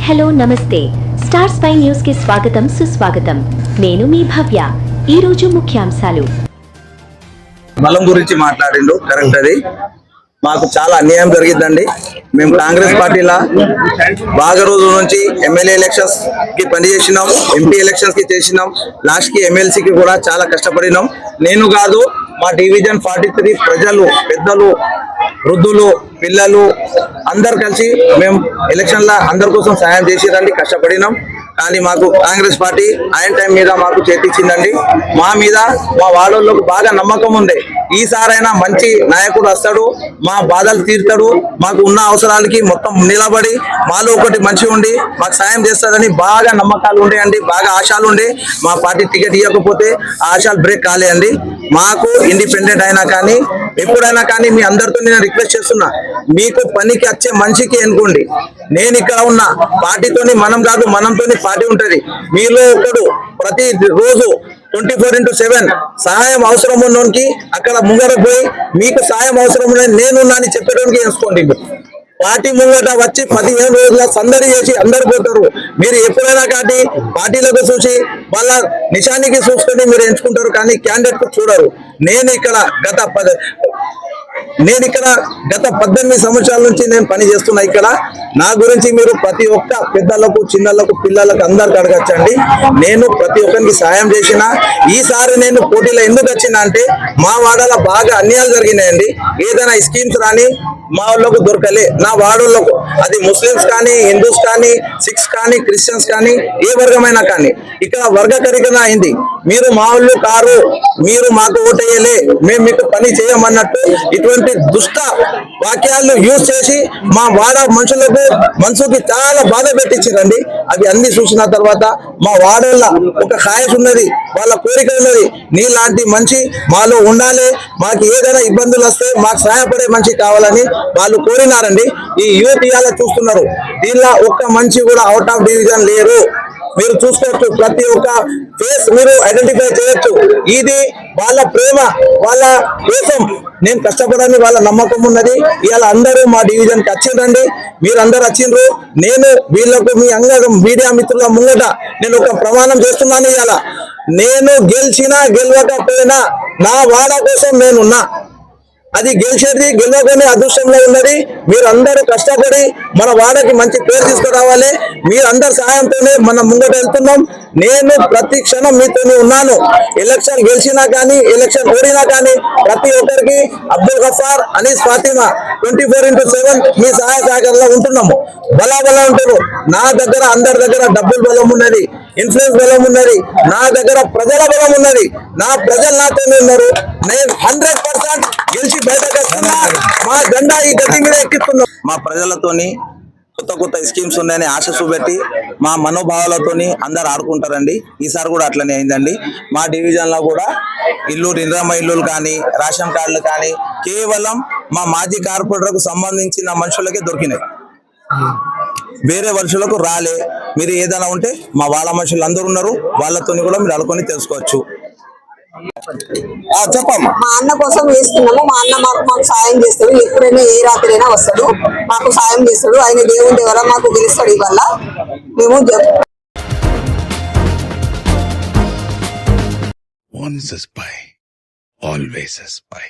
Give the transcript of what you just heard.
Hello నమస్తే star spy news కి స్వాగతం సుస్వాగతం నేను మీ భవ్య ఈ రోజు ముఖ్యాంశాలు బలం గురించి మాట్లాడిండు కరెక్ట్ అది మాకు చాలా అన్యాయం జరిగిందండి మేము కాంగ్రెస్ పార్టీలా బాగా రోజుల నుంచి ఎమ్మెల్యే ఎలక్షన్స్ కి పనిచేసినాం ఎంపీ ఎలక్షన్స్ కి చేసినాం లాస్ట్ కి ఎమ్మెల్సీకి కూడా చాలా కష్టపడినాం నేను కాదు మా డివిజన్ 43 ప్రజలు పెద్దలు వృద్ధులు పిల్లలు అందరు కలిసి మేము ఎలక్షన్ల అందరి కోసం సహాయం చేసిరండి కష్టపడినాం కానీ మాకు కాంగ్రెస్ పార్టీ ఆయన టైం మీద మాకు చేతిచ్చిందండి మా మీద మా వాళ్ళకు బాగా నమ్మకం ఉంది ఈసారైనా మంచి నాయకుడు వస్తాడు మా బాధలు తీర్తాడు మాకు ఉన్న అవసరాలకి మొత్తం నిలబడి మాలో ఒకటి మంచి ఉండి మాకు సాయం చేస్తాడని బాగా నమ్మకాలు ఉండేయండి బాగా ఆశలు ఉండే మా పార్టీ టికెట్ ఇవ్వకపోతే ఆ ఆశలు బ్రేక్ కాలేయండి మాకు ఇండిపెండెంట్ అయినా కానీ ఎప్పుడైనా కానీ మీ అందరితో నేను రిక్వెస్ట్ చేస్తున్నా మీకు పనికి వచ్చే మనిషికి ఎన్నుకోండి నేను ఇక్కడ ఉన్న పార్టీతోని మనం కాదు మనంతోని పార్టీ ఉంటది మీలో ఒకడు ప్రతి రోజు 24/7 సహాయం అవసరం ఉన్నోనికి అక్కడ ముంగర పోయి మీకు సహాయం అవసరం ఉన్నది నేనున్నా అని చెప్పడానికి వేసుకోండి పార్టీ ముంగట వచ్చి 15 రోజుల సందడి చేసి అందరు పోతారు మీరు ఎప్పుడైనా కానీ పార్టీలకు చూసి వాళ్ళ నిశానికి చూసుకొని మీరు ఎంచుకుంటారు కానీ క్యాండిడేట్ కు చూడరు నేను ఇక్కడ గత 18 సంవత్సరాల నుంచి నేను పని చేస్తున్నా ఇక్కడ నా గురించి మీరు ప్రతి ఒక్క పెద్దలకు చిన్నలకు పిల్లలకు అందరికి అడగచ్చండి నేను ప్రతి ఒక్కరికి సాయం చేసిన ఈసారి నేను పోటీలో ఎందుకు వచ్చినా అంటే మా వాడలో బాగా అన్యాయాలు జరిగినాయండి ఏదైనా స్కీమ్స్ రాని మా వాళ్ళకు దొరకలే నా వాడోళ్ళకు అది ముస్లిమ్స్ కానీ హిందూస్ కానీ సిక్స్ కానీ క్రిస్టియన్స్ కానీ ఏ వర్గమైనా కానీ ఇక్కడ వర్గకరీకరణ అయింది మీరు మా వాళ్ళు కారు మీరు మాకు ఓటేయలే మేము మీకు పని చేయమన్నట్టు ఇటువంటి దుష్ట వాక్యాలు యూజ్ చేసి మా వాడ మనుషులకు మనసుకి చాలా బాధ పెట్టించారండి అవి అన్ని చూసిన తర్వాత మా వాడోళ్ళ ఒక ఖాయస్ ఉన్నది వాళ్ళ కోరిక ఉన్నది నీలాంటి మంచి మాలో ఉండాలి మాకు ఏదైనా ఇబ్బందులు వస్తే మాకు సహాయపడే మంచి కావాలని వాళ్ళు కోరినారండి ఈ యూత్ ఇవాళ చూస్తున్నారు దీనిలో ఒక్క మంచి కూడా అవుట్ ఆఫ్ డివిజన్ లేరు మీరు చూసుకోవచ్చు ప్రతి ఒక్క ఫేస్ మీరు ఐడెంటిఫై చేయొచ్చు ఇది వాళ్ళ ప్రేమ వాళ్ళ కోసం నేను కష్టపడని వాళ్ళ నమ్మకం ఉన్నది ఇవాళ అందరూ మా డివిజన్ కి వచ్చిండ్రండి మీరు అందరు వచ్చిండ్రు నేను వీళ్ళకు మీ అంగం మీడియా మిత్రుల ముంగట నేను ఒక ప్రమాణం చేస్తున్నాను ఇవాళ నేను గెలిచినా గెలవకపోయినా నా వాడ కోసం నేనున్నా అది గెలిచేది గెలవగానే అదృష్టంలో ఉన్నది మీరు అందరూ కష్టపడి మన వాడకి మంచి పేరు తీసుకురావాలి మీరందరి సహాయంతోనే మనం ముంగట వెళ్తున్నాం నేను ప్రతి క్షణం మీతోనే ఉన్నాను ఎలక్షన్ గెలిచినా కానీ ఎలక్షన్ ఓడినా కానీ ప్రతి ఒక్కరికి అబ్దుల్ గఫార్ అనీస్ ఫాతిమా 24/7 మీ సహాయ సహకారంలో ఉంటున్నాము బలా ఉంటారు నా దగ్గర అందరి దగ్గర డబ్బులు బలం ఉన్నది ఇన్ఫ్లుయెన్స్ బలం ఉన్నది నా దగ్గర ప్రజల బలం ఉన్నది నా ప్రజలు నాతోనే ఉన్నారు నేను 100% గెలిచి బయటకు వస్తున్నా మా జెండా ఈ గతి మీద ఎక్కిస్తున్నాం మా ప్రజలతోని కొత్త స్కీమ్స్ ఉన్నాయని ఆశ చూపెట్టి మా మనోభావాలతోని అందరు ఆడుకుంటారండి ఈసారి కూడా అట్లనే అయిందండి మా డివిజన్ లో కూడా ఇందిరమ్మ ఇల్లులు కానీ రేషన్ కార్డులు కానీ కేవలం మా మాజీ కార్పొరేటర్కు సంబంధించిన మనుషులకే దొరికినాయి వేరే మనుషులకు రాలే మీరు ఏదైనా ఉంటే మా వాళ్ళ మనుషులు అందరూ ఉన్నారు వాళ్ళతోని కూడా మీరు అనుకొని తెలుసుకోవచ్చు చెప్పమ్మా మా అన్న కోసం వేస్తున్నాము మా అన్న మాకు సాయం చేస్తాడు ఎప్పుడైనా ఏ రాత్రి అయినా వస్తాడు మాకు సాయం చేస్తాడు ఆయన దేవుడి వల్ల మాకు గెలుస్తాడు ఇవల్ల మేము Once a spy, always a spy.